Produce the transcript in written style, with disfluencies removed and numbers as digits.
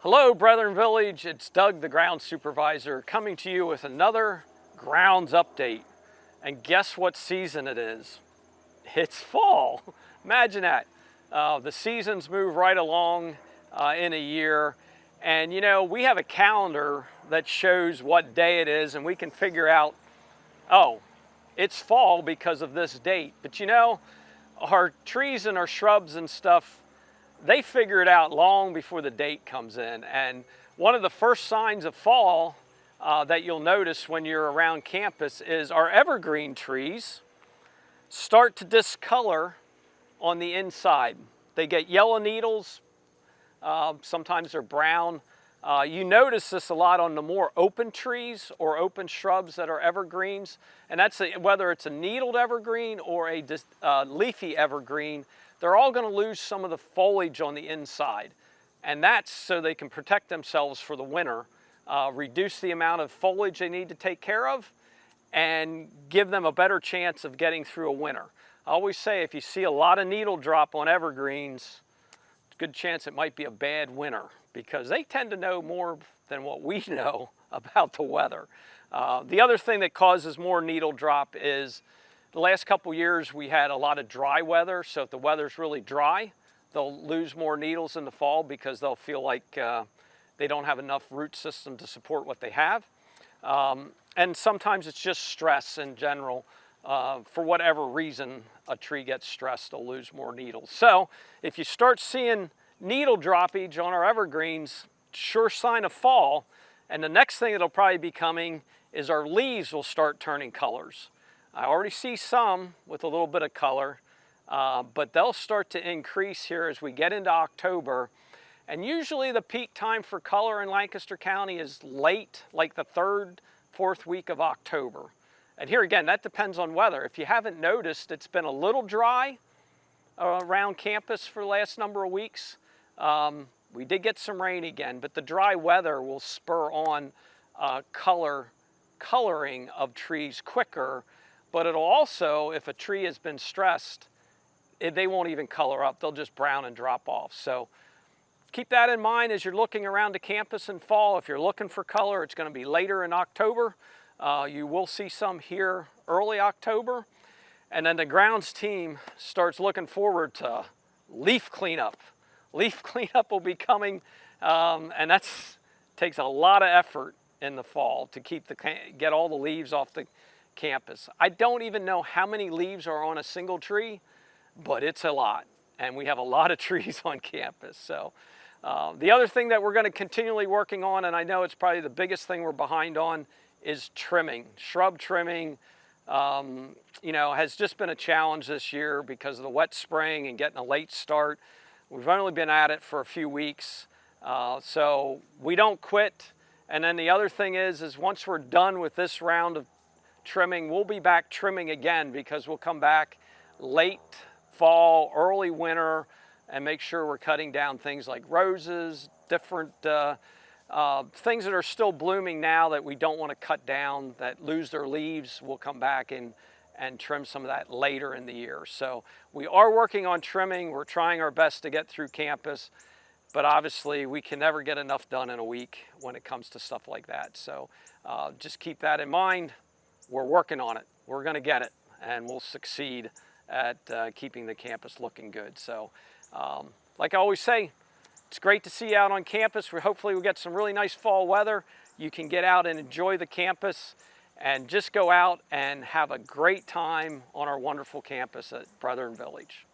Hello, Brethren Village. It's Doug, the grounds supervisor, coming to you with another grounds update. And guess what season it is? It's fall. Imagine that. The seasons move right along in a year. And you know, we have a calendar that shows what day it is, and we can figure out, oh, it's fall because of this date. But you know, our trees and our shrubs and stuff, they figure it out long before the date comes in. And one of the first signs of fall that you'll notice when you're around campus is our evergreen trees start to discolor on the inside. They get yellow needles, sometimes they're brown. You notice this a lot on the more open trees or open shrubs that are evergreens, and that's whether it's a needled evergreen or a leafy evergreen. They're all going to lose some of the foliage on the inside, and that's so they can protect themselves for the winter, reduce the amount of foliage they need to take care of, and give them a better chance of getting through a winter. I always say if you see a lot of needle drop on evergreens, good chance it might be a bad winter, because they tend to know more than what we know about the weather. The other thing that causes more needle drop is the last couple years we had a lot of dry weather, so if the weather's really dry, they'll lose more needles in the fall because they'll feel like they don't have enough root system to support what they have. And sometimes it's just stress in general. For whatever reason, a tree gets stressed, they'll lose more needles. So if you start seeing needle droppage on our evergreens, sure sign of fall. And the next thing that'll probably be coming is our leaves will start turning colors. I already see some with a little bit of color, but they'll start to increase here as we get into October. And usually the peak time for color in Lancaster County is late, like the third, fourth week of October. And here again, that depends on weather. If you haven't noticed, it's been a little dry around campus for the last number of weeks. We did get some rain again, but the dry weather will spur on coloring of trees quicker. But it'll also, if a tree has been stressed, they won't even color up. They'll just brown and drop off. So keep that in mind as you're looking around the campus in fall. If you're looking for color, it's going to be later in October. You will see some here early October. And then the grounds team starts looking forward to leaf cleanup. Leaf cleanup will be coming, and that takes a lot of effort in the fall to get all the leaves off the campus. I don't even know how many leaves are on a single tree, but it's a lot, and we have a lot of trees on campus. So the other thing that we're going to continually working on, and I know it's probably the biggest thing we're behind on, is trimming. Shrub trimming, you know, has just been a challenge this year because of the wet spring and getting a late start. We've only been at it for a few weeks, so we don't quit. And then the other thing is once we're done with this round of trimming, we'll be back trimming again, because we'll come back late fall, early winter, and make sure we're cutting down things like roses, different things that are still blooming now that we don't want to cut down, that lose their leaves. We'll come back and trim some of that later in the year. So we are working on trimming. We're trying our best to get through campus, but obviously we can never get enough done in a week when it comes to stuff like that. So just keep that in mind. We're working on it. We're going to get it, and we'll succeed at keeping the campus looking good. So like I always say, it's great to see you out on campus. Hopefully we'll get some really nice fall weather. You can get out and enjoy the campus and just go out and have a great time on our wonderful campus at Brethren Village.